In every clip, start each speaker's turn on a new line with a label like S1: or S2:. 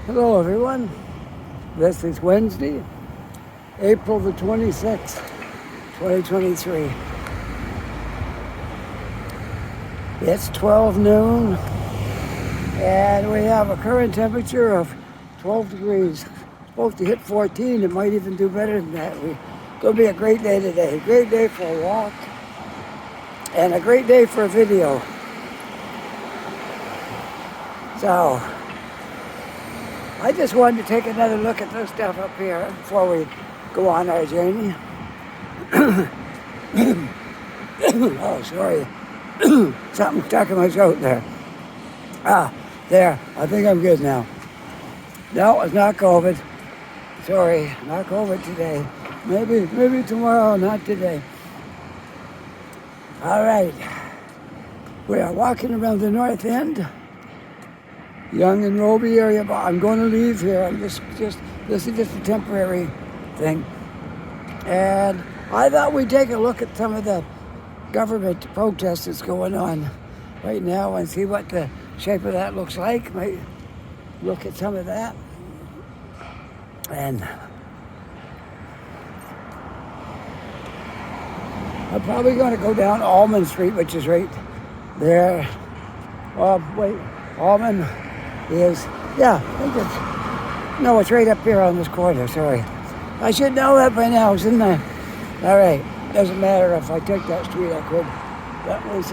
S1: Hello everyone, this is Wednesday, April the 26th, 2023. It's 12 noon and we have a current temperature of 12 degrees. Supposed to hit 14, it might even do better than that. It's going to be a great day today, great day for a walk and a great day for a video. So, I just wanted to take another look at this stuff up here before we go on our journey. Oh, sorry. Something stuck in my throat there. There. I think I'm good now. No, it's not COVID. Sorry, not COVID today. Maybe tomorrow, not today. All right. We are walking around the North End. Young and Roby area, but I'm going to leave here. I'm this is just a temporary thing. And I thought we'd take a look at some of the government protests that's going on right now and see what the shape of that looks like. Might look at some of that. And I'm probably going to go down Almond Street, which is right there. Almond is, I think it's right up here on this corner, sorry. I should know that by now, shouldn't I? All right, doesn't matter if I take that street, I could. That was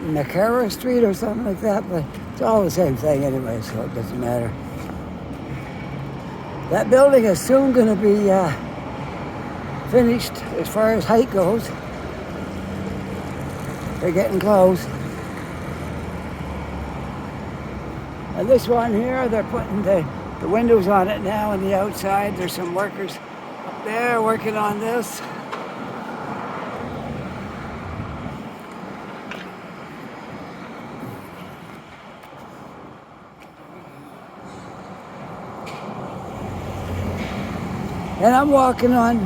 S1: Nicara Street or something like that, but it's all the same thing anyway, so it doesn't matter. That building is soon going to be finished as far as height goes. They're getting close. And this one here, they're putting the windows on it now on the outside. There's some workers up there working on this. And I'm walking on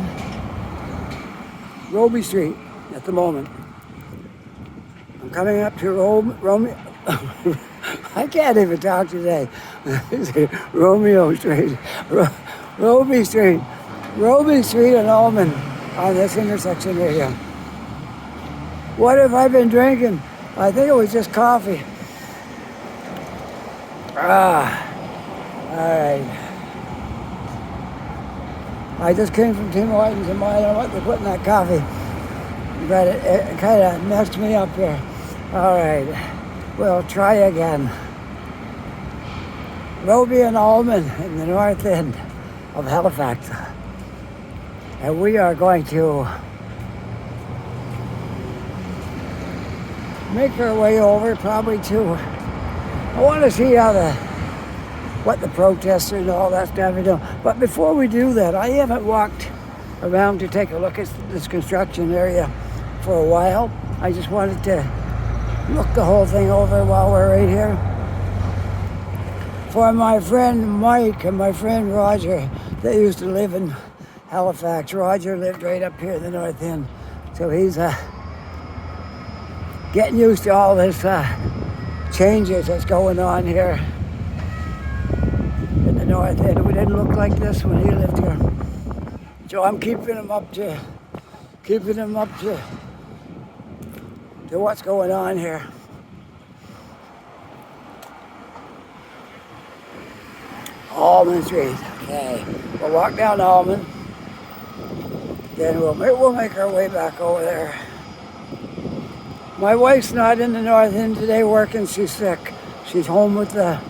S1: Roby Street at the moment. I'm coming up to Romeo. I can't even talk today. Romeo Street, Roby Street, and Almond on this intersection area. What have I been drinking? I think it was just coffee. All right. I just came from Tim Hortons and I don't know what they put in that coffee, but it kind of messed me up here. All right. We'll try again. Roby and Almond in the North End of Halifax. And we are going to make our way over probably to, I want to see what the protesters and all that stuff are doing. But before we do that, I haven't walked around to take a look at this construction area for a while. I just wanted to look the whole thing over while we're right here. For my friend Mike and my friend Roger, they used to live in Halifax. Roger lived right up here in the North End. So he's getting used to all this changes that's going on here in the North End. We didn't look like this when he lived here. So I'm keeping him up to what's going on here. Almond Street. Okay, we'll walk down Almond. Then we'll make our way back over there. My wife's not in the North End today working. She's sick. She's home with I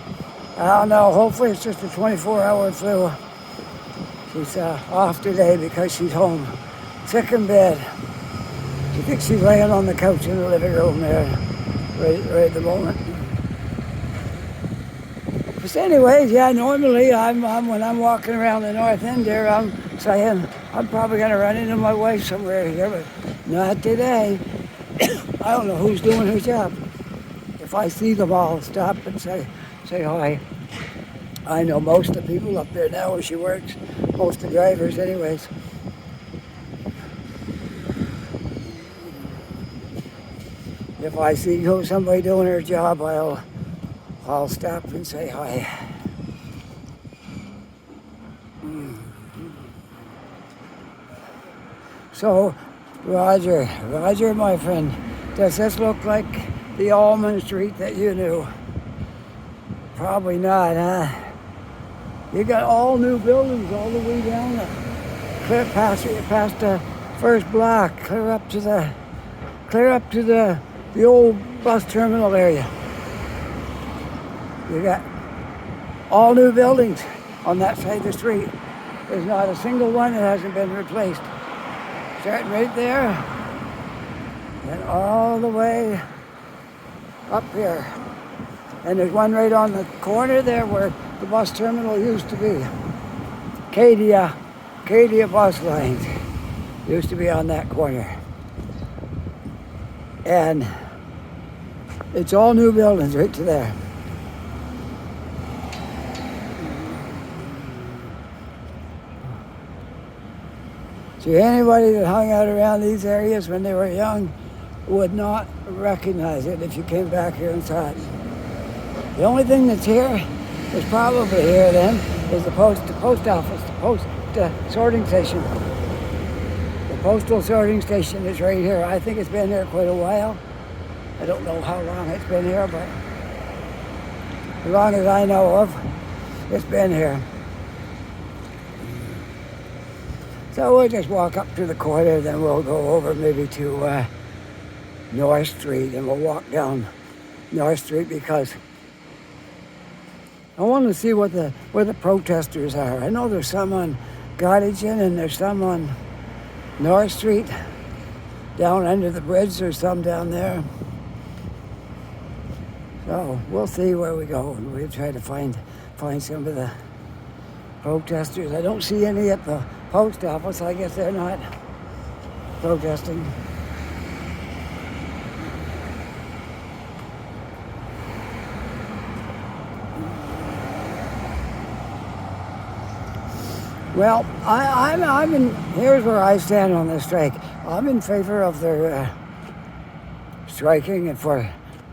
S1: don't know. Hopefully it's just a 24-hour flu. She's off today because she's home, sick in bed. I think she's laying on the couch in the living room there, right at the moment. But anyways, normally when I'm walking around the North End there, I'm saying I'm probably going to run into my wife somewhere here, but not today. I don't know who's doing her job. If I see them, I'll stop and say hi. I know most of the people up there now where she works, most of the drivers anyways. If I see somebody doing their job, I'll I'll stop and say hi. So, Roger, my friend, does this look like the Almond Street that you knew? Probably not, huh? You got all new buildings all the way down clear past the first block, clear up to the old bus terminal area. You got all new buildings on that side of the street. There's not a single one that hasn't been replaced. Starting right there and all the way up here. And there's one right on the corner there where the bus terminal used to be. Cadia bus lines used to be on that corner. And it's all new buildings right to there. See, anybody that hung out around these areas when they were young would not recognize it if you came back here and saw it. The only thing that's here, is probably here then, is the post office, the sorting station. The postal sorting station is right here. I think it's been here quite a while. I don't know how long it's been here, but as long as I know of, it's been here. So we'll just walk up to the corner, then we'll go over maybe to North Street, and we'll walk down North Street because I want to see where the protesters are. I know there's some on Gottingen and there's some on North Street. Down under the bridge, there's some down there. So we'll see where we go, and we'll try to find some of the protesters. I don't see any at the post office. I guess they're not protesting. Well, here's where I stand on this strike. I'm in favor of their striking and for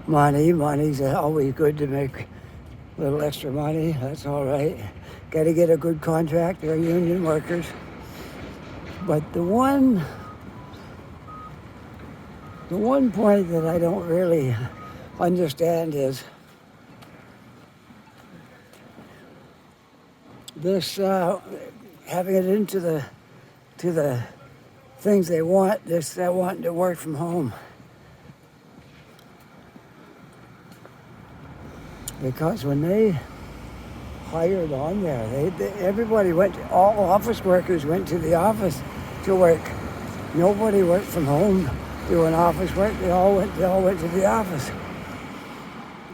S1: money. Money's always good to make a little extra money. That's all right. Got to get a good contract. They're union workers. But the one point that I don't really understand is this having it into the things they want. This wanting to work from home. Because when they hired on there, everybody all office workers went to the office to work. Nobody worked from home doing office work. They all went to the office.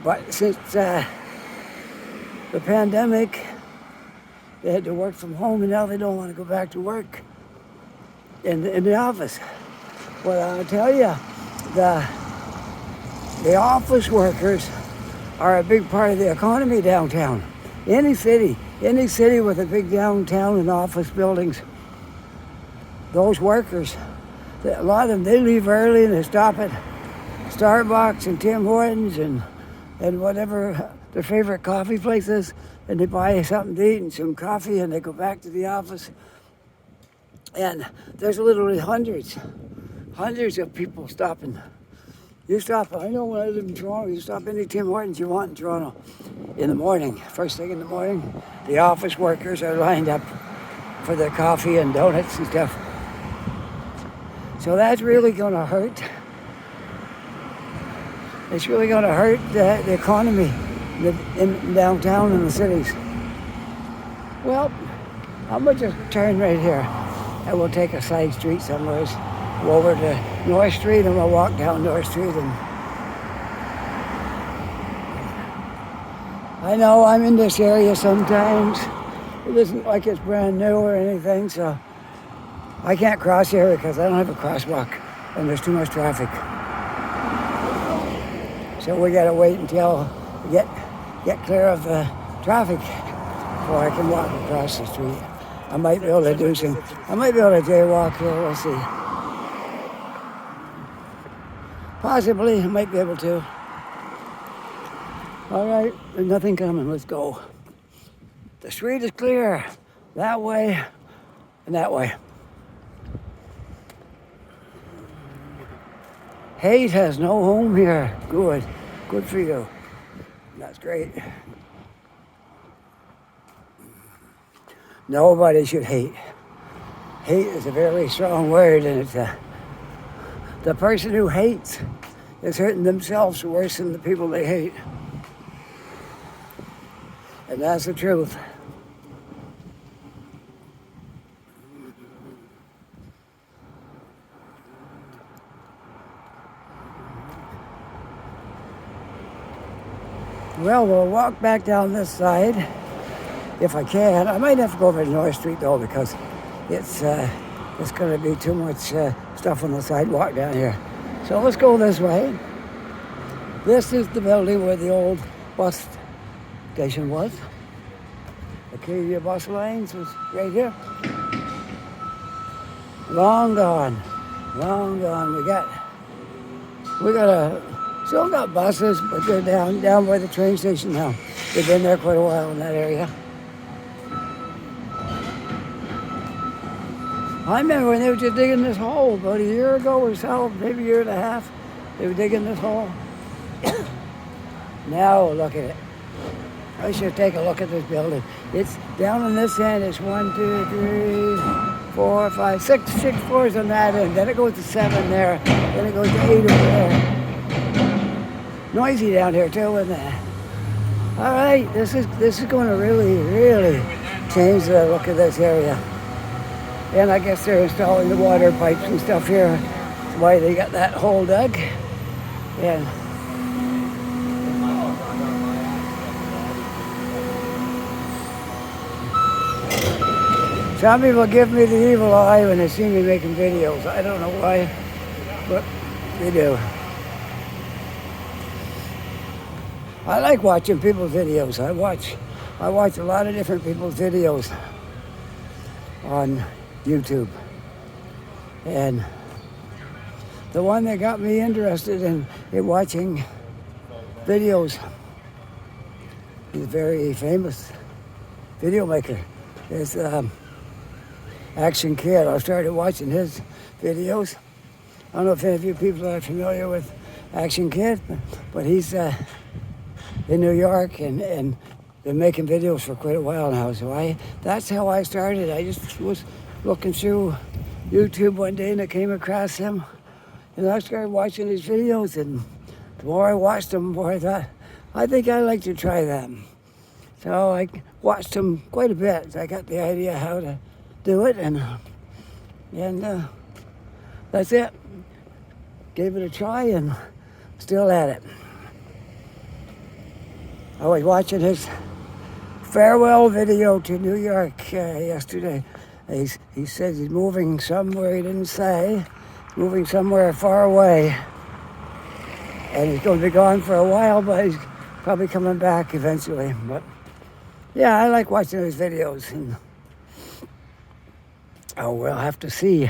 S1: But since the pandemic, they had to work from home, and now they don't want to go back to work in the office. Well, I'll tell you, the office workers are a big part of the economy downtown. Any city with a big downtown and office buildings, those workers, a lot of them, they leave early and they stop at Starbucks and Tim Hortons and whatever their favorite coffee place is, and they buy something to eat and some coffee, and they go back to the office. And there's literally hundreds of people stopping. You stop, I know when I live in Toronto, you stop any Tim Hortons you want in Toronto in the morning. First thing in the morning, the office workers are lined up for their coffee and donuts and stuff. So that's really going to hurt. It's really going to hurt the economy in downtown and the cities. Well, I'm going to just turn right here, and we'll take a side street somewhere. Go over to North Street, and we'll walk down North Street. And I know I'm in this area sometimes. It isn't like it's brand new or anything, so I can't cross here because I don't have a crosswalk, and there's too much traffic. So we gotta wait until we get clear of the traffic before I can walk across the street. I might be able to jaywalk here, we'll see. Possibly, I might be able to. All right, there's nothing coming. Let's go. The street is clear. That way and that way. Hate has no home here. Good. Good for you. That's great. Nobody should hate. Hate is a very strong word, and it's the person who hates is hurting themselves worse than the people they hate. And that's the truth. Well, we'll walk back down this side if I can. I might have to go over to North Street though, because it's going to be too much stuff on the sidewalk down here. So let's go this way. This is the building where the old bus station was. Acadia bus lines was right here. Long gone. Long gone. Still got buses, but they're down by the train station now. They've been there quite a while in that area. I remember when they were just digging this hole about a year ago or so, maybe a year and a half. They were digging this hole. Now look at it. I should take a look at this building. It's down on this end. It's 1, 2, 3, 4, 5, 6 floors on that end. Then it goes to 7 there. Then it goes to 8 over there. Noisy down here too, isn't it? All right, this is going to really change the look of this area. And I guess they're installing the water pipes and stuff here. That's why they got that hole dug. And some people give me the evil eye when they see me making videos. I don't know why, but they do. I like watching people's videos. I watch a lot of different people's videos on YouTube. And the one that got me interested in watching videos, he's a very famous video maker. Is Action Kid. I started watching his videos. I don't know if any of you people are familiar with Action Kid, but he's in New York and been making videos for quite a while now. So that's how I started. I just was looking through YouTube one day and I came across him, and I started watching his videos. And the more I watched them, the more I thought, I think I'd like to try that. So I watched him quite a bit. I got the idea how to do it, and that's it. Gave it a try and still at it. I was watching his farewell video to New York yesterday. He says he's moving somewhere, he didn't say, moving somewhere far away. And he's going to be gone for a while, but he's probably coming back eventually. But yeah, I like watching his videos. And we'll have to see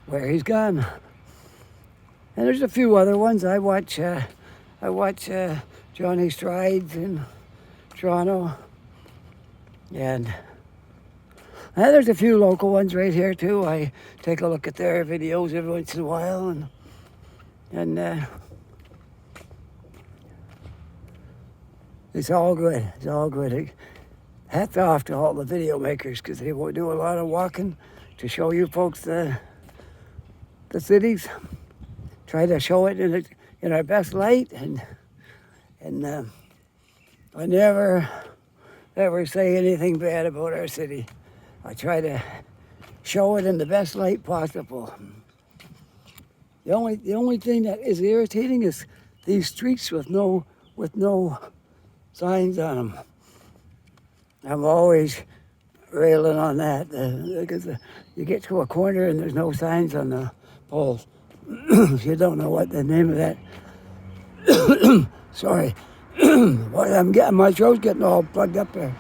S1: where he's gone. And there's a few other ones. I watch Johnny Strides in Toronto. And there's a few local ones right here too. I take a look at their videos every once in a while, and it's all good. It's all good. Hats off to all the video makers, because they will do a lot of walking to show you folks the cities. Try to show it in our best light, and I never ever say anything bad about our city. I try to show it in the best light possible. The only thing that is irritating is these streets with no signs on them. I'm always railing on that, because you get to a corner and there's no signs on the poles. You don't know what the name of that. Sorry. My throat's getting all plugged up there.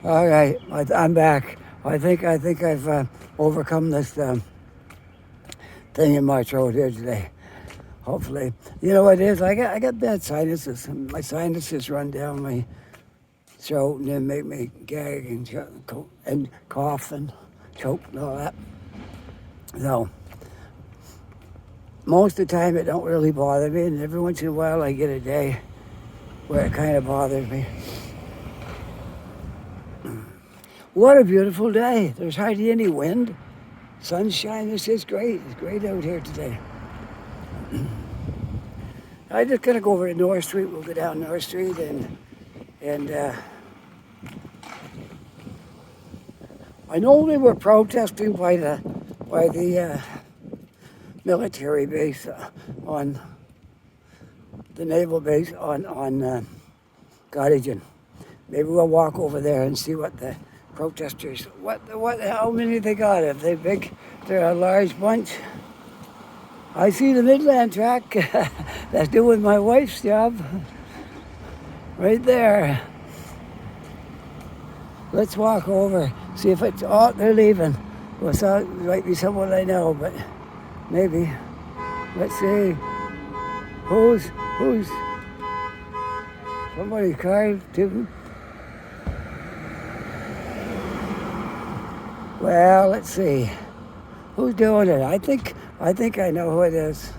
S1: All right, I'm back. I think I've overcome this thing in my throat here today. Hopefully, you know what it is. I got bad sinuses. My sinuses run down my throat and then make me gag and cough and choke and all that. So most of the time it don't really bother me, and every once in a while I get a day where it kind of bothers me. What a beautiful day. There's hardly any wind. Sunshine. It's just great. It's great out here today. I just gotta go over to North Street. We'll go down North Street and I know they were protesting by the military base on the naval base on Gottingen. Maybe we'll walk over there and see what the protesters, how many they got. If they big, they're a large bunch. I see the Midland track. That's doing my wife's job. Right there. Let's walk over, see if it's, oh, they're leaving. Well, so it might be someone I know, but maybe. Let's see. Who's somebody's car too? Well, let's see. Who's doing it? I think I know who it is.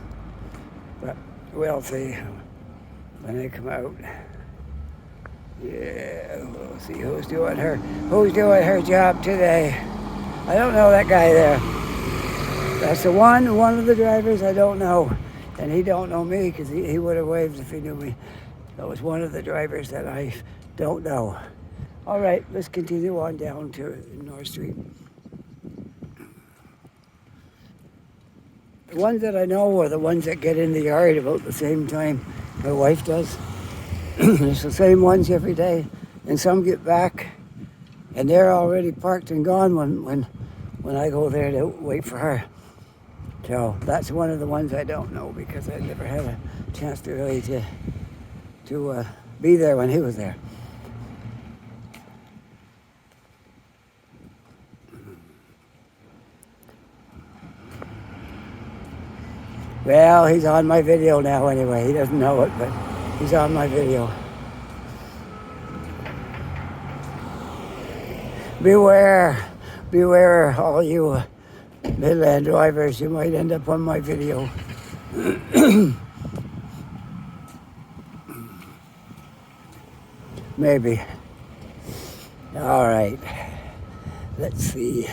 S1: But we'll see when they come out. Yeah, we'll see who's doing her job today. I don't know that guy there. That's the one of the drivers I don't know. And he don't know me because he would have waved if he knew me. That was one of the drivers that I don't know. All right, let's continue on down to North Street. The ones that I know are the ones that get in the yard about the same time my wife does. It's the same ones every day, and some get back, and they're already parked and gone when I go there to wait for her. So that's one of the ones I don't know because I never had a chance to really to be there when he was there. Well, he's on my video now anyway. He doesn't know it, but he's on my video. Beware, all you Midland drivers. You might end up on my video. Maybe. All right. Let's see.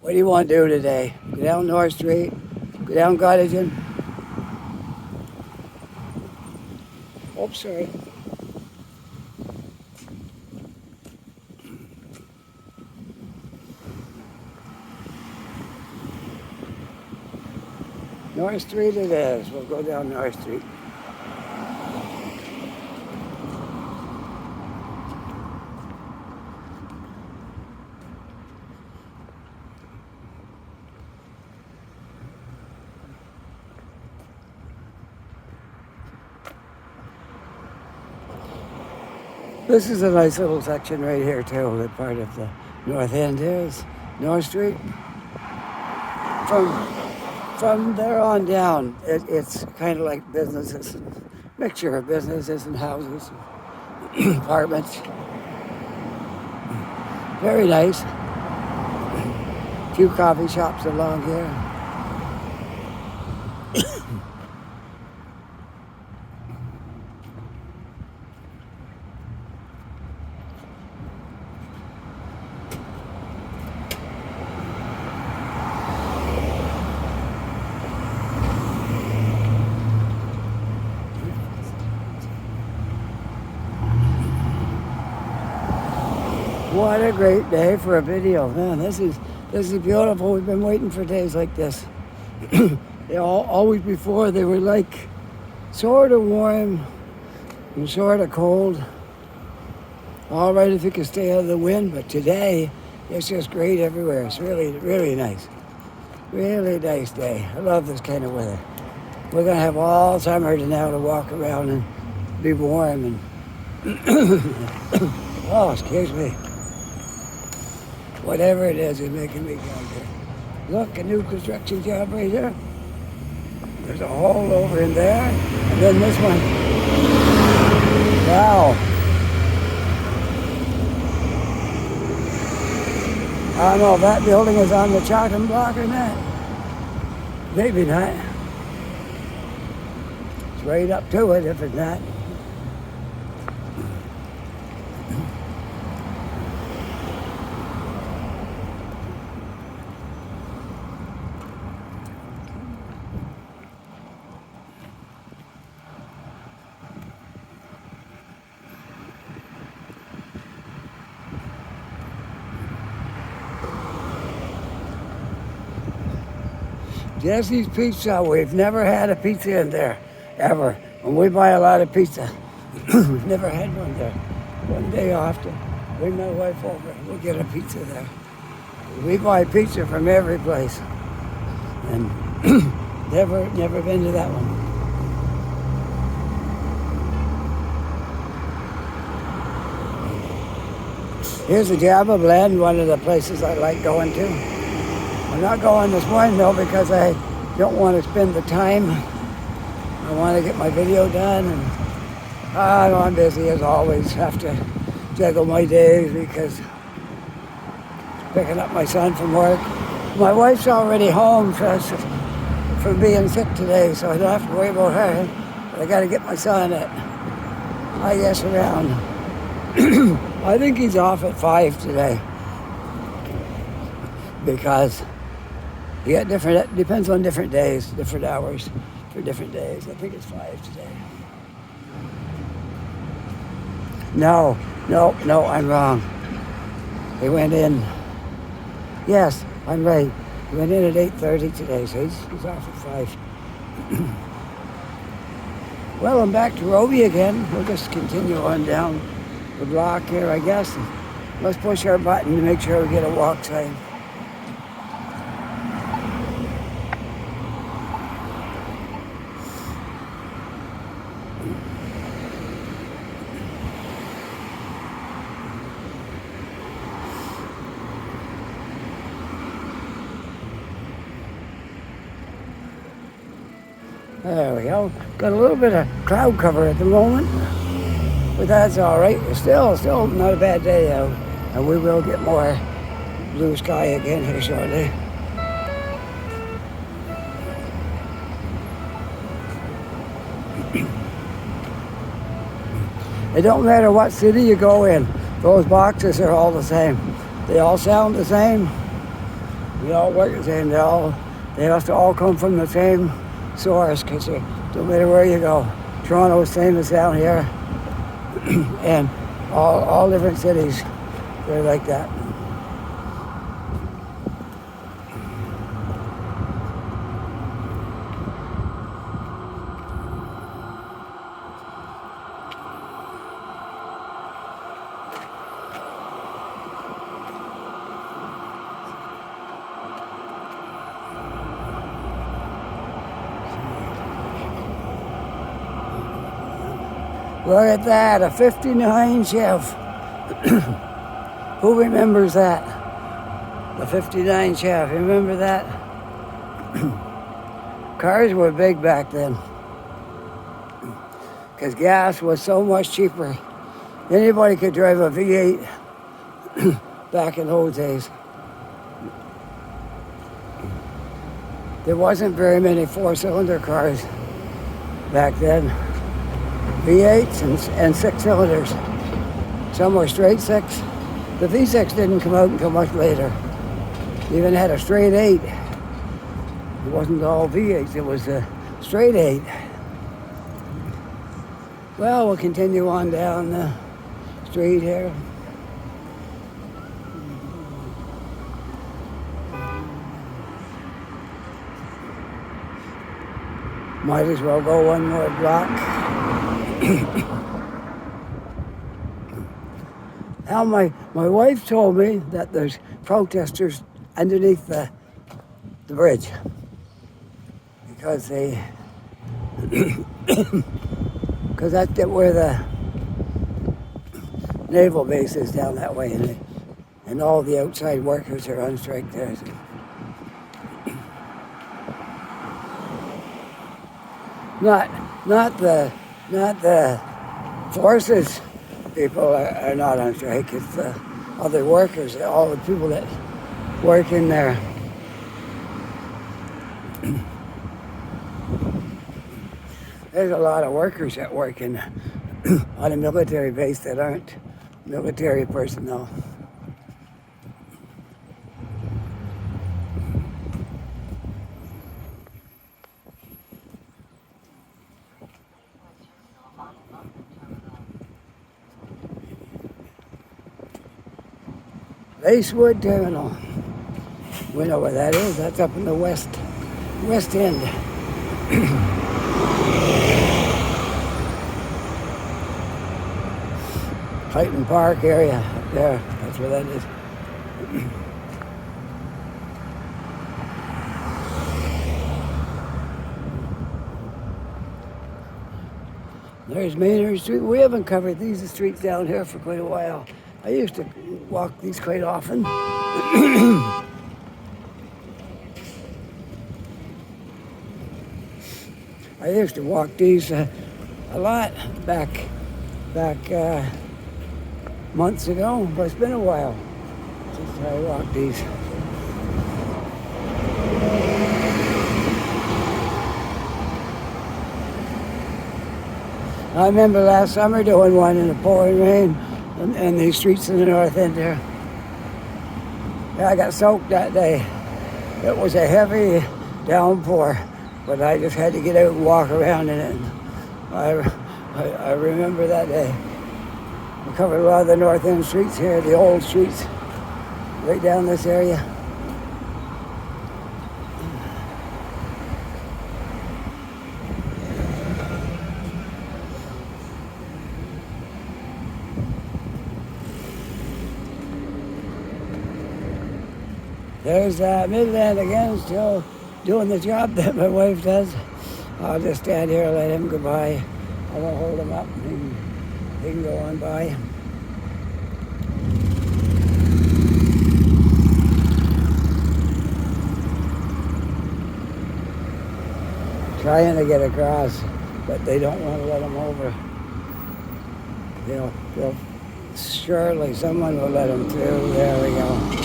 S1: What do you want to do today? Go down North Street? Go down Gottingen? Oops, sorry. North Street it is. We'll go down North Street. This is a nice little section right here too. The part of the North End is North Street. From there on down, it's kind of like businesses, mixture of businesses and houses, apartments. Very nice. A few coffee shops along here. What a great day for a video, man! This is beautiful. We've been waiting for days like this. Always before they were like sort of warm and sort of cold. All right if you can stay out of the wind, but today it's just great everywhere. It's really, really nice. Really nice day. I love this kind of weather. We're gonna have all summer now to walk around and be warm and oh, excuse me. Whatever it is making me go there. Look, a new construction job right here. There's a hole over in there, and then this one. Wow. I don't know if that building is on the chopping block or not. Maybe not. It's right up to it if it's not. Jesse's Pizza, we've never had a pizza in there, ever. When we buy a lot of pizza, we've never had one there. One day I'll have to bring my wife over. We'll get a pizza there. We buy pizza from every place. And never been to that one. Here's the Java Blend, one of the places I like going to. I'm not going this morning though because I don't want to spend the time. I want to get my video done, and I'm busy as always. Have to juggle my days because picking up my son from work. My wife's already home from being sick today, so I don't have to worry about her. But I got to get my son at, I guess, around. I think he's off at 5 today because he got different. Depends on different days, different hours for different days. I think it's 5 today. No, I'm wrong. He went in. Yes, I'm right. He went in at 8:30 today, so he's off at 5. Well, I'm back to Roby again. We'll just continue on down the block here, I guess. Let's push our button to make sure we get a walk sign. There we go. Got a little bit of cloud cover at the moment, but that's all right. It's still not a bad day out, and we will get more blue sky again here shortly. It don't matter what city you go in, those boxes are all the same. They all sound the same. They all work the same. They have to all come from the same source, because no matter where you go, Toronto is same as down here, and all different cities, they're like that. Look at that, a 59 Chev. Who remembers that? The 59 Chev, remember that? Cars were big back then because gas was so much cheaper. Anybody could drive a V8 back in those days. There wasn't very many 4-cylinder cars back then. V8s and 6 cylinders. Some were straight 6. The V6 didn't come out until much later. They even had a straight 8. It wasn't all V8s, it was a straight 8. Well, we'll continue on down the street here. Might as well go one more block. Now my wife told me that there's protesters underneath the bridge because because that's where the naval base is down that way, and all the outside workers are on strike there. So. Not, not the forces people are not on strike. It's the other workers, all the people that work in there. There's a lot of workers that work in on a military base that aren't military personnel. Lacewood Terminal. We know where that is. That's up in the west end. Clayton Park area up there. That's where that is. There's Maynard Street. We haven't covered these streets down here for quite a while. I used to walk these quite often. I used to walk these a lot back months ago, but it's been a while since I walked these. I remember last summer doing one in the pouring rain in these streets in the North End there. Yeah, I got soaked that day. It was a heavy downpour, but I just had to get out and walk around in it. I remember that day. We covered a lot of the North End streets here, the old streets, right down this area. There's Midland again, still doing the job that my wife does. I'll just stand here and let him go by. I won't hold him up. He can go on by. Trying to get across, but they don't want to let him over. They'll surely someone will let him through. There we go.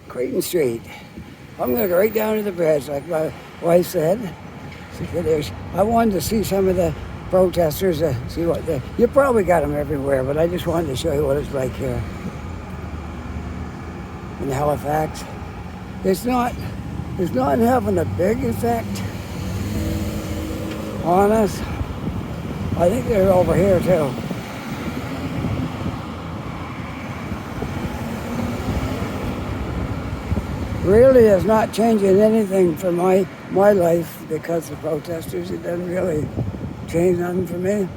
S1: Creighton Street. I'm going to go right down to the bridge, like my wife said. I wanted to see some of the protesters, see what you probably got them everywhere, but I just wanted to show you what it's like here in Halifax. It's not having a big effect on us. I think they're over here too. Really is not changing anything for my life because of protesters. It doesn't really change nothing for me.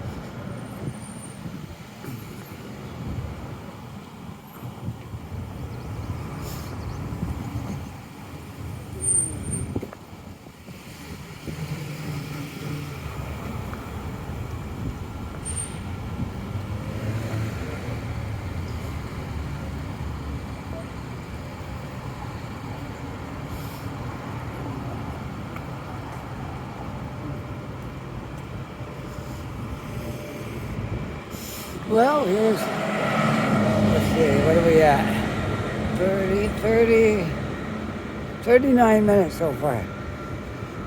S1: Well, let's see, what are we at? 39 minutes so far.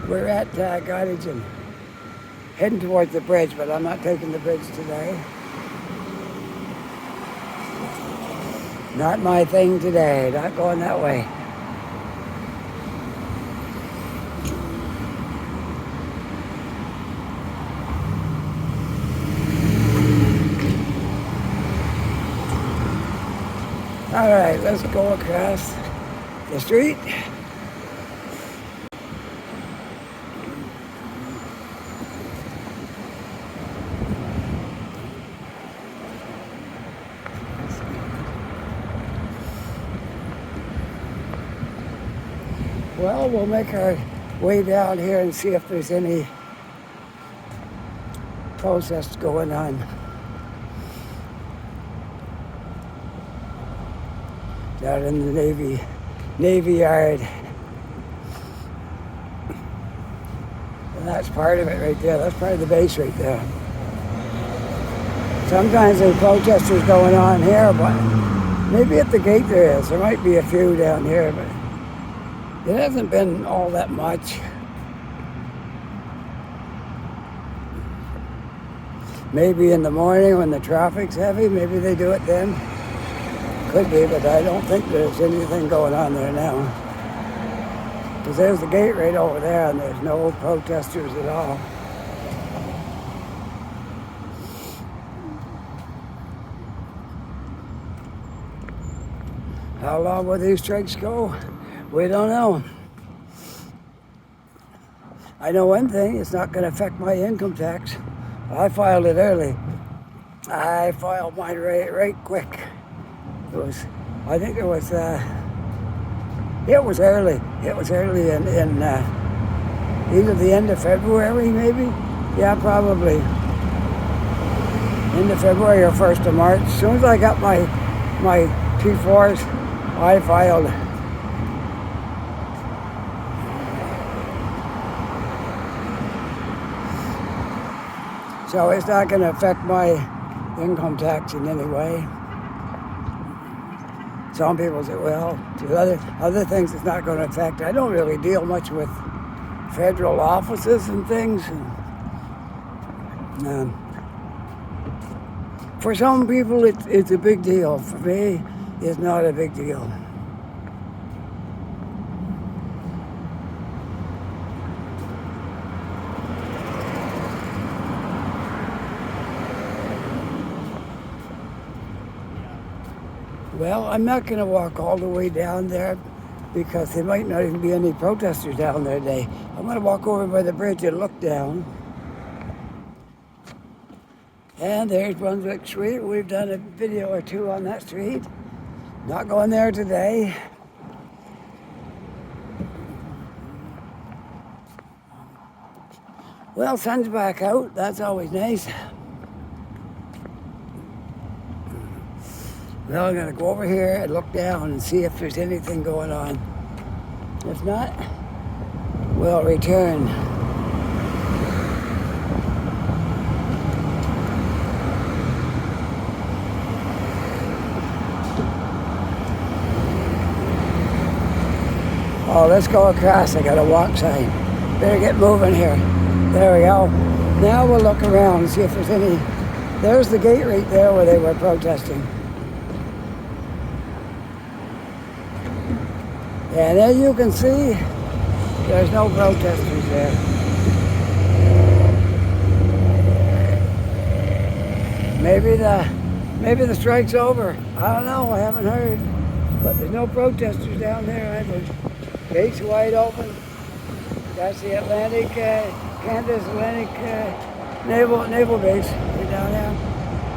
S1: We're at Gottingen, heading towards the bridge, but I'm not taking the bridge today. Not my thing today, not going that way. All right, let's go across the street. Well, we'll make our way down here and see if there's any protests going on. Down in the Navy Navy Yard. And that's part of it right there. That's part of the base right there. Sometimes there's protesters going on here, but maybe at the gate there is. There might be a few down here, but it hasn't been all that much. Maybe in the morning when the traffic's heavy, maybe they do it then. Could be, but I don't think there's anything going on there now. Because there's the gate right over there, and there's no protesters at all. How long will these strikes go? We don't know. I know one thing, it's not going to affect my income tax. I filed it early. I filed mine right quick. I think it was early. It was early in either the end of February, maybe. Yeah, probably. End of February or 1st of March. As soon as I got my T4s, I filed. So it's not going to affect my income tax in any way. Some people say, well, other things it's not going to affect. I don't really deal much with federal offices and things. And, for some people, it's a big deal. For me, it's not a big deal. Well, I'm not going to walk all the way down there because there might not even be any protesters down there today. I'm going to walk over by the bridge and look down. And there's Brunswick Street. We've done a video or two on that street. Not going there today. Well, sun's back out. That's always nice. Well, I'm going to go over here and look down and see if there's anything going on. If not, we'll return. Oh, let's go across. I got a walk sign. Better get moving here. There we go. Now we'll look around and see if there's any. There's the gate right there where they were protesting. And as you can see, there's no protesters there. Maybe the strike's over. I don't know, I haven't heard. But there's no protesters down there either. Gates wide open. That's the Canada's Atlantic Naval Base right down there.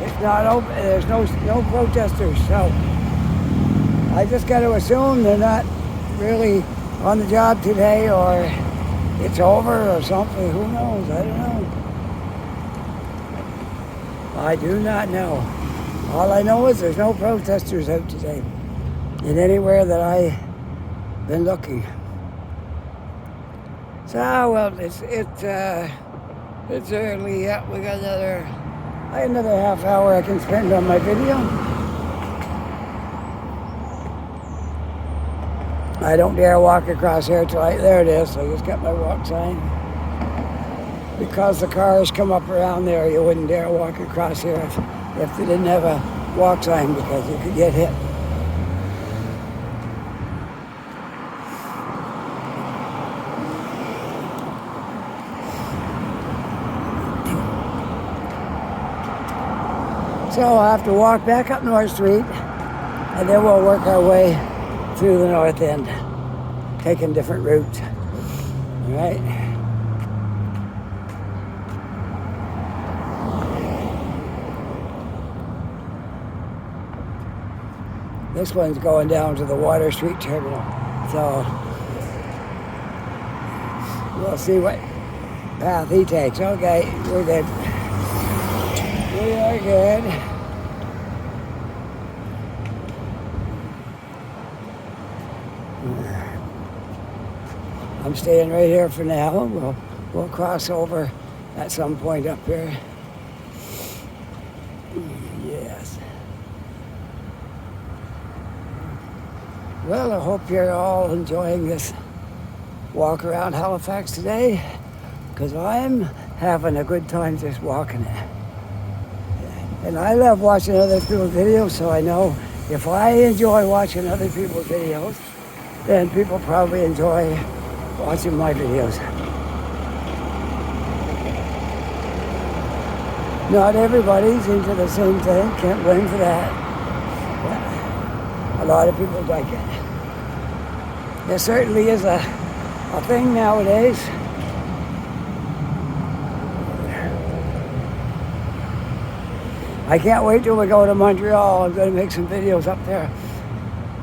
S1: It's not open. There's no protesters. So I just got to assume they're not really on the job today, or it's over or something. Who knows? I don't know. I do not know. All I know is there's no protesters out today in anywhere that I've been looking. So, well, it's early yet. We got another half hour I can spend on my video. I don't dare walk across here till there it is. I just got my walk sign. Because the cars come up around there, you wouldn't dare walk across here if they didn't have a walk sign because you could get hit. So I'll have to walk back up North Street and then we'll work our way through the North End, taking different routes. All right. This one's going down to the Water Street Terminal. So we'll see what path he takes. Okay, we're good. We are good. I'm staying right here for now. We'll cross over at some point up here. Yes. Well, I hope you're all enjoying this walk around Halifax today, because I'm having a good time just walking it. And I love watching other people's videos, so I know if I enjoy watching other people's videos, then people probably enjoy watching my videos. Not everybody's into the same thing, can't blame for that. But a lot of people like it. There certainly is a thing nowadays. I can't wait till we go to Montreal. I'm going to make some videos up there.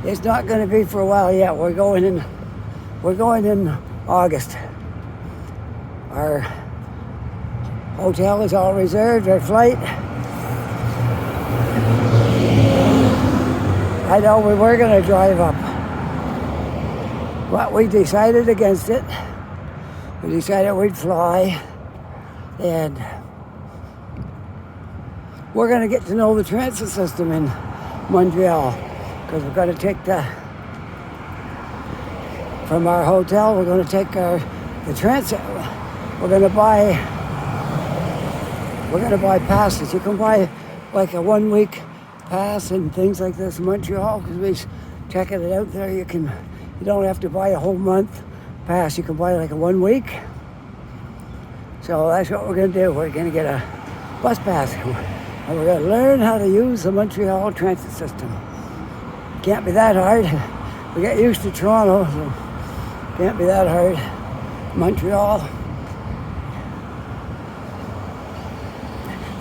S1: It's not going to be for a while yet. We're going in August. Our hotel is all reserved, our flight. I know we were going to drive up, but we decided against it. We decided we'd fly, and we're going to get to know the transit system in Montreal, because we're going to take from our hotel, we're going to take the transit. We're going to buy passes. You can buy like a 1 week pass and things like this in Montreal, because we checking it out there. You don't have to buy a whole month pass. You can buy like a 1 week. So that's what we're going to do. We're going to get a bus pass, and we're going to learn how to use the Montreal transit system. Can't be that hard. We get used to Toronto, so can't be that hard. Montreal.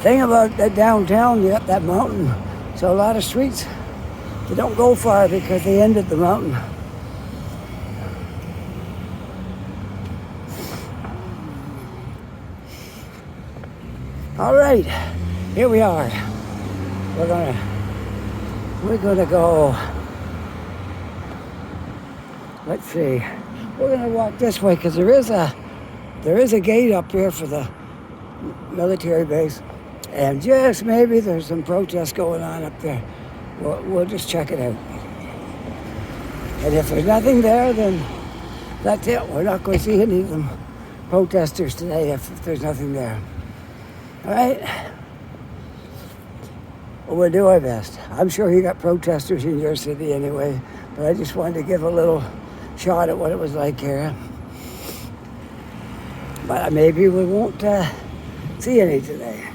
S1: Thing about that downtown, you got that mountain. So a lot of streets, they don't go far because they end at the mountain. All right, here we are. We're gonna go. Let's see. We're gonna walk this way because there is a gate up here for the military base, and just maybe there's some protests going on up there. We'll just check it out. And if there's nothing there, then that's it. We're not going to see any of them protesters today if there's nothing there. All right? Well, we'll do our best. I'm sure you got protesters in your city anyway, but I just wanted to give a little shot at what it was like here. But maybe we won't see any today.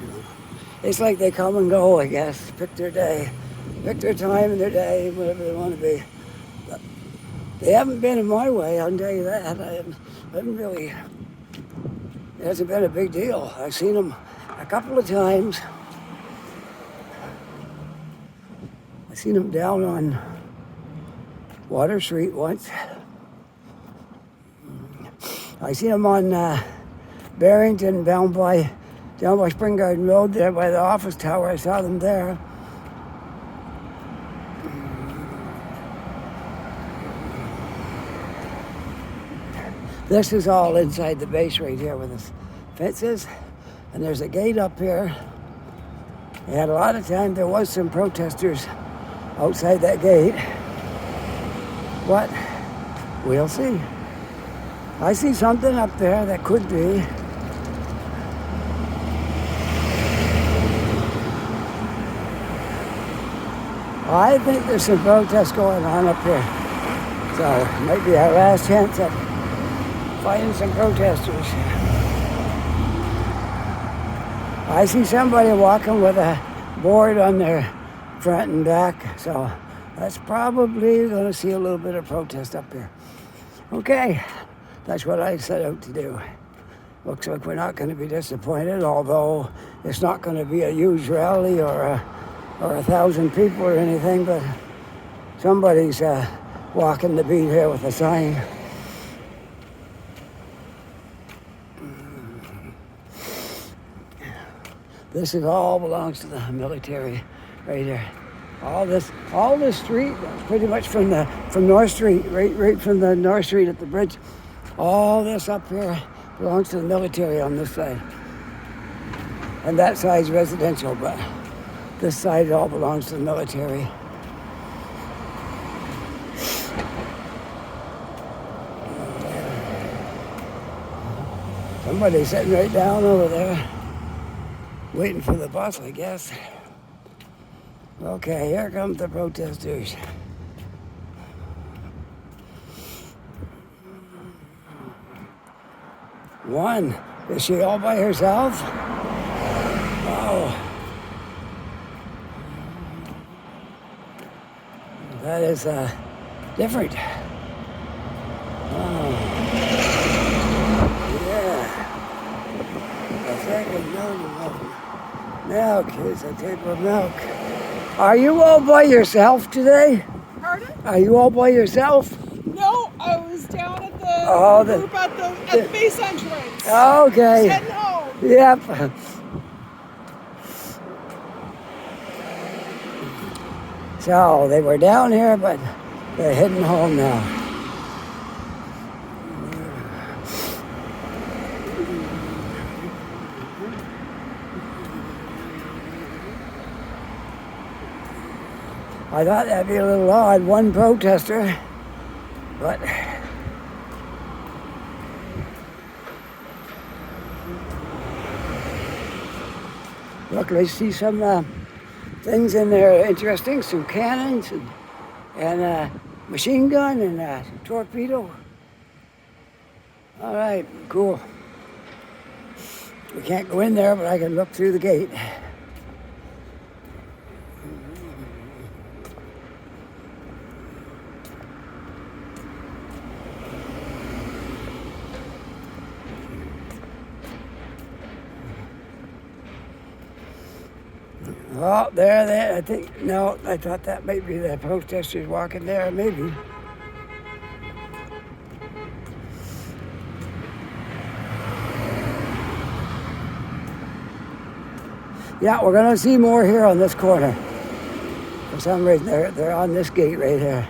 S1: It's like they come and go, I guess. Pick their day. Pick their time and their day, whatever they want to be. But they haven't been in my way, I'll tell you that. I haven't really, it hasn't been a big deal. I've seen them a couple of times. I've seen them down on Water Street once. I seen them on Barrington down by Spring Garden Road there by the office tower. I saw them there. This is all inside the base right here where this fence is. And there's a gate up here. And a lot of times there was some protesters outside that gate. But we'll see. I see something up there that could be. I think there's some protests going on up here. So it might be our last chance at finding some protesters. I see somebody walking with a board on their front and back, so that's probably going to see a little bit of protest up here. Okay, that's what I set out to do. Looks like we're not going to be disappointed, although it's not going to be a huge rally or 1,000 people or anything, but somebody's walking the beat here with a sign. This all belongs to the military right here. all this street, pretty much from North Street, right from the North Street at the bridge. All this up here belongs to the military on this side, and that side's residential, but this side all belongs to the military. Somebody's sitting right down over there, waiting for the bus, I guess. Okay, here come the protesters. One. Is she all by herself? Oh. That is different. Oh. Yeah. A second milk. Is a table of milk. Are you all by yourself today?
S2: Pardon?
S1: Are you all by yourself?
S2: No, I was down at the group at the base entrance.
S1: Okay.
S2: Heading home.
S1: Yep. So they were down here, but they're heading home now. I thought that'd be a little odd, one protester, but look, I see some things in there interesting, some cannons and a machine gun and a torpedo. All right, cool. We can't go in there, but I can look through the gate. Oh, there, I think, no, I thought that might be the protesters walking there, maybe. Yeah, we're gonna see more here on this corner. For some reason, they're on this gate right here.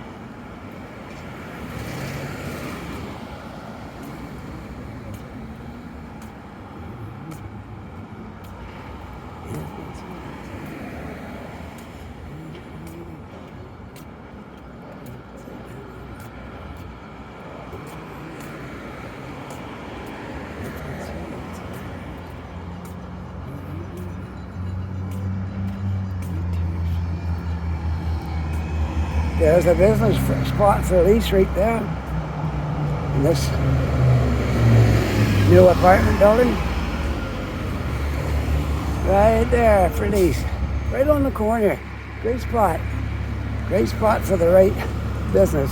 S1: There's a business spot for lease right there in this new apartment building. Right there for lease. Right on the corner. Great spot. Great spot for the right business.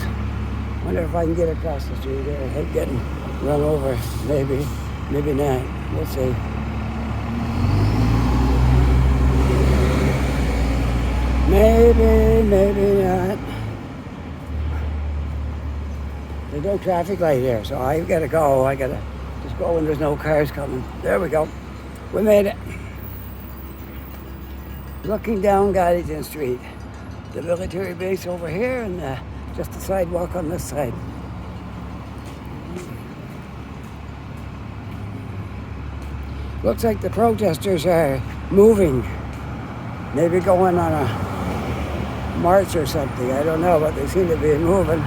S1: Wonder if I can get across the street there. I hate getting run over. Maybe. Maybe not. We'll see. Maybe not. There's no traffic light here, so I gotta go. I gotta just go when there's no cars coming. There we go. We made it. Looking down Gallatin Street. The military base over here and just the sidewalk on this side. Looks like the protesters are moving. Maybe going on a march or something. I don't know, but they seem to be moving.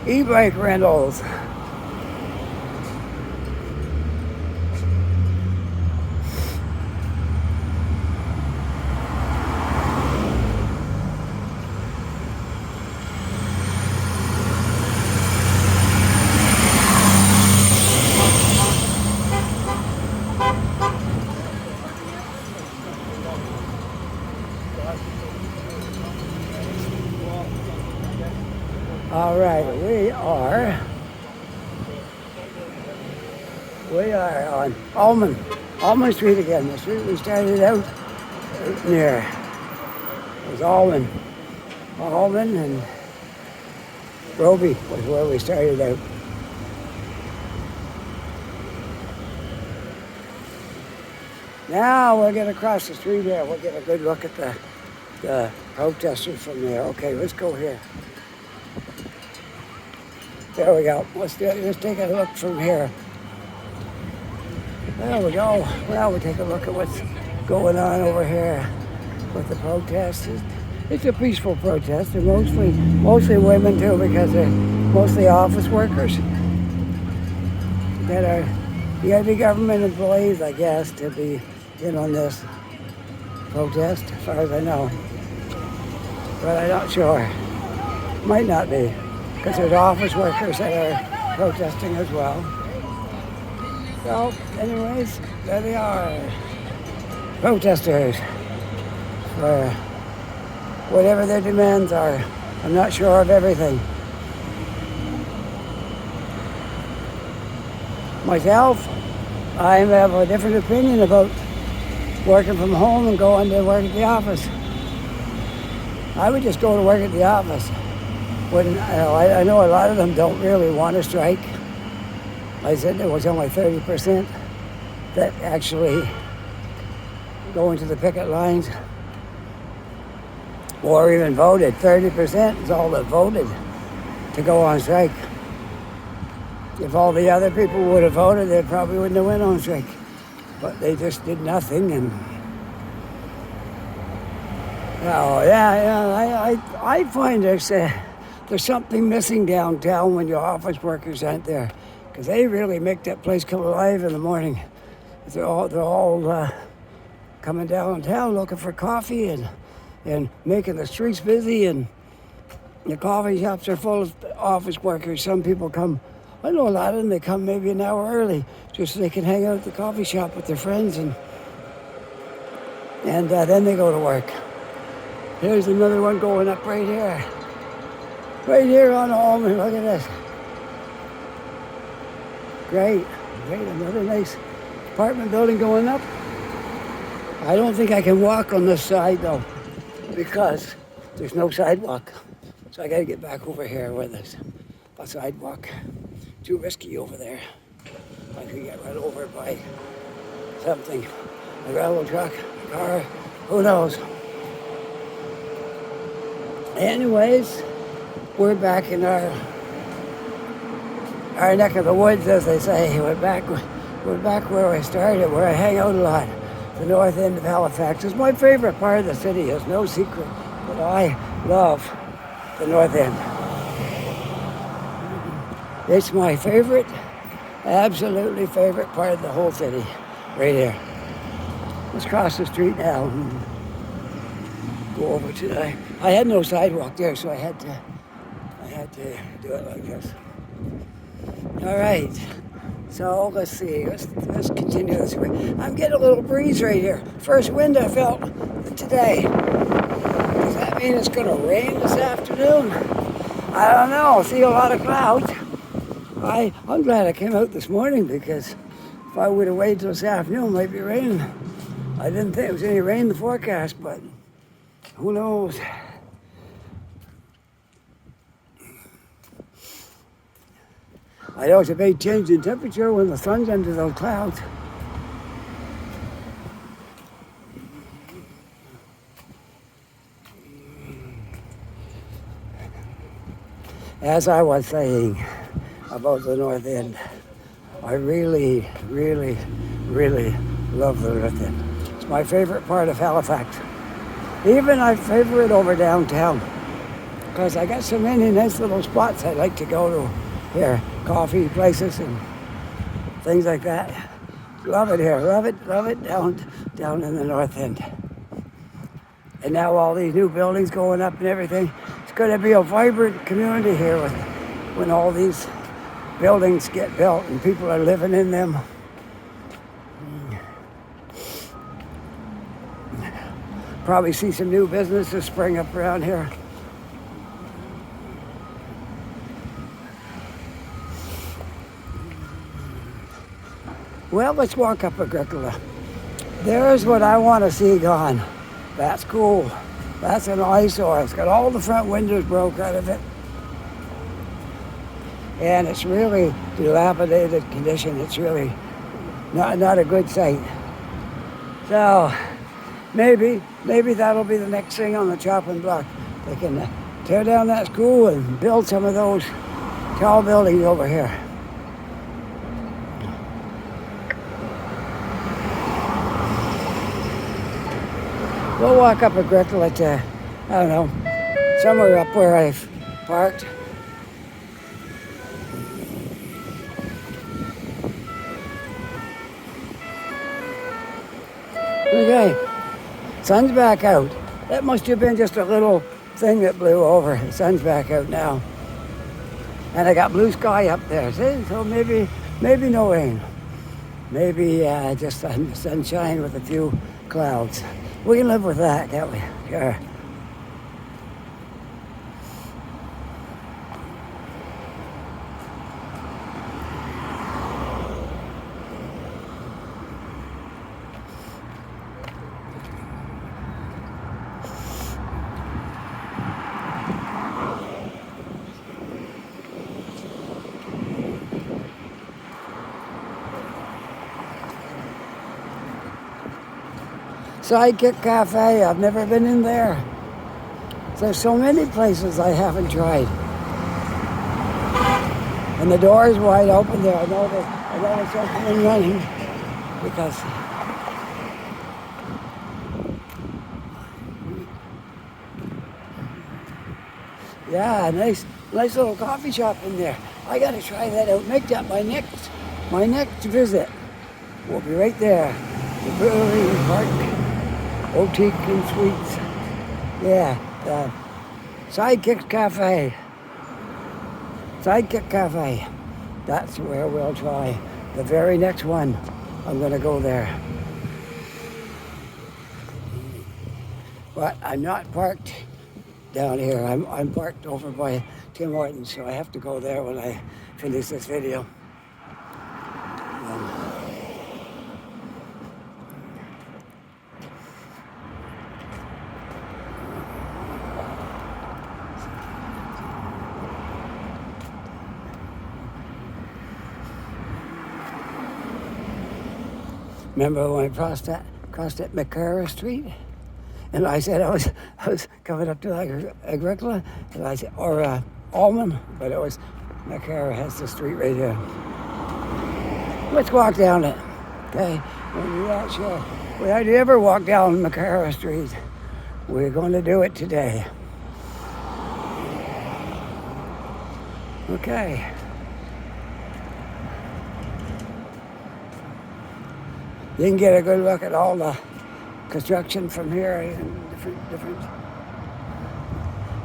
S1: E-bike rentals. All right, we are on Almond Street again. The street we started out near. It was Almond and Roby was where we started out. Now we're going to cross the street here. We'll get a good look at the protesters from there. Okay, let's go here. There we go. Let's take a look from here. There we go. Now we'll take a look at what's going on over here with the protesters. It's a peaceful protest. They're mostly women too, because they're mostly office workers that are, you gotta be government employees, I guess, to be in on this protest, as far as I know. But I'm not sure. Might not be, because there's office workers that are protesting as well. So, anyways, there they are. Protesters for whatever their demands are. I'm not sure of everything. Myself, I have a different opinion about working from home and going to work at the office. I would just go to work at the office. I know a lot of them don't really want to strike. I said there was only 30% that actually go into the picket lines or even voted. 30% is all that voted to go on strike. If all the other people would have voted, they probably wouldn't have went on strike. But they just did nothing. And I find there's something missing downtown when your office workers aren't there, because they really make that place come alive in the morning. They're all coming downtown looking for coffee and making the streets busy, and the coffee shops are full of office workers. Some people come, I know a lot of them, they come maybe an hour early just so they can hang out at the coffee shop with their friends, and then they go to work. Here's another one going up right here. Right here on Almond, look at this. Great, another nice apartment building going up. I don't think I can walk on this side though, because there's no sidewalk. So I gotta get back over here where there's a sidewalk. Too risky over there. I could get run over by something, a railroad truck, a car, who knows. Anyways, we're back in our neck of the woods, as they say. We're back where I started, where I hang out a lot. The north end of Halifax is my favorite part of the city. It's no secret, but I love the north end. It's my favorite, absolutely favorite part of the whole city, right here. Let's cross the street now and go over to I had no sidewalk there, so I had to do it like this. All right, so let's see, let's continue this way. I'm getting a little breeze right here. First wind I felt today. Does that mean it's gonna rain this afternoon? I don't know, see a lot of clouds. I'm glad I came out this morning, because if I would have waited till this afternoon, it might be raining. I didn't think there was any rain in the forecast, but who knows? I know it's a big change in temperature when the sun's under those clouds. As I was saying about the North End, I really, really, really love the North End. It's my favorite part of Halifax. Even I favor it over downtown, because I got so many nice little spots I like to go to here. Coffee places and things like that. Love it here, love it down in the North End. And now all these new buildings going up and everything. It's going to be a vibrant community here when all these buildings get built and people are living in them. Probably see some new businesses spring up around here. Well, let's walk up Agricola. There's what I want to see gone. That's cool. That's an eyesore. It's got all the front windows broke out of it. And it's really dilapidated condition. It's really not a good sight. So maybe that'll be the next thing on the chopping block. They can tear down that school and build some of those tall buildings over here. We'll walk up a Gretel at, I don't know, somewhere up where I've parked. Okay, sun's back out. That must have been just a little thing that blew over. The sun's back out now. And I got blue sky up there, see? So maybe no rain. Maybe just sunshine with a few clouds. We can live with that, can't we? Sure. Sidekick Cafe, I've never been in there. There's so many places I haven't tried. And the door is wide open there. I know it's open and running because yeah, nice little coffee shop in there. I gotta try that out. Make that my next visit. We'll be right there. The Brewery Park. Boutique and Sweets. Yeah, the Sidekick Cafe. Sidekick Cafe. That's where we'll try. The very next one, I'm going to go there. But I'm not parked down here. I'm parked over by Tim Hortons, so I have to go there when I finish this video. Remember when I crossed that McCarra Street? And I said I was coming up to Agricola, and I said, or Almond, but it was McCarra has the street right here. Let's walk down it, okay? We're not sure. We hardly ever walk down McCarra Street. We're going to do it today. Okay. You can get a good look at all the construction from here and different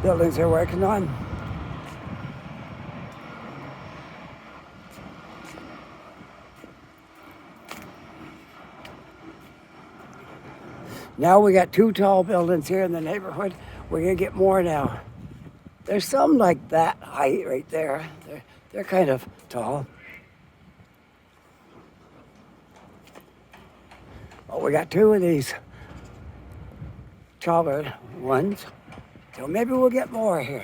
S1: buildings they're working on. Now we got 2 tall buildings here in the neighborhood. We're gonna get more now. There's some like that height right there. They're kind of tall. Oh, we got 2 of these taller ones. So maybe we'll get more here,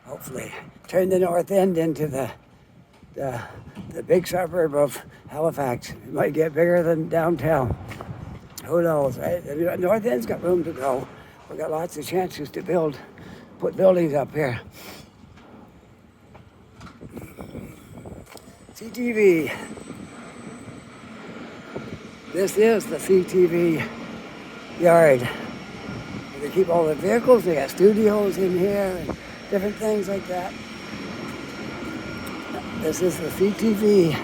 S1: hopefully. Turn the Northend into the big suburb of Halifax. It might get bigger than downtown. Who knows, right? The Northend's got room to go. We've got lots of chances to put buildings up here. CTV. This is the CTV yard. They keep all the vehicles. They got studios in here and different things like that. This is the CTV.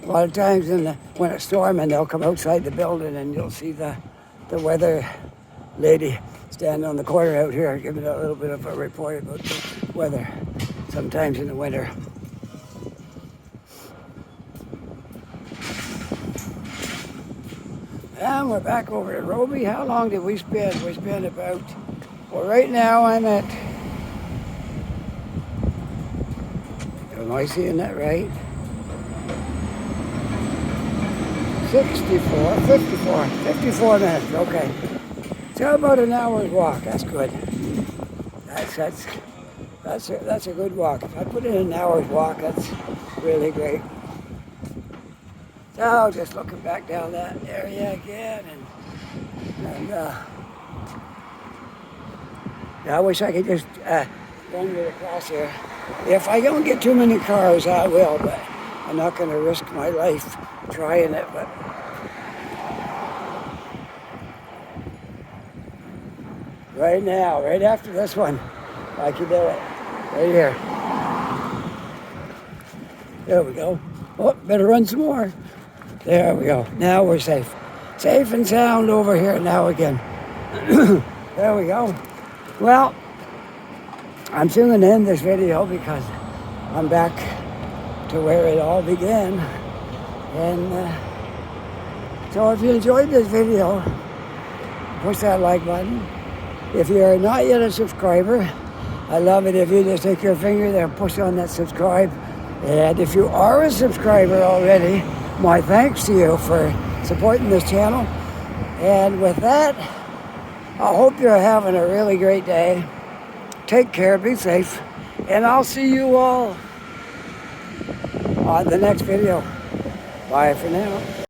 S1: A lot of times when it's storming, they'll come outside the building and you'll see the weather lady standing on the corner out here giving a little bit of a report about the weather sometimes in the winter. And we're back over to Roby. How long did we spend? We spent about, well, right now I'm at, am I seeing that right? 54 minutes, okay. So about an hour's walk, that's good. That's a good walk. If I put in an hour's walk, that's really great. So just looking back down that area again, and I wish I could just run right across here. If I don't get too many cars, I will, but I'm not going to risk my life trying it. But right now, right after this one, I can do it. Right here. There we go. Oh, better run some more. There we go. Now we're safe. Safe and sound over here now again. There we go. Well, I'm soon going to end this video because I'm back to where it all began. And so if you enjoyed this video, push that like button. If you're not yet a subscriber, I love it if you just take your finger there, push on that subscribe. And if you are a subscriber already, my thanks to you for supporting this channel. And with that, I hope you're having a really great day. Take care, be safe, and I'll see you all on the next video. Bye for now.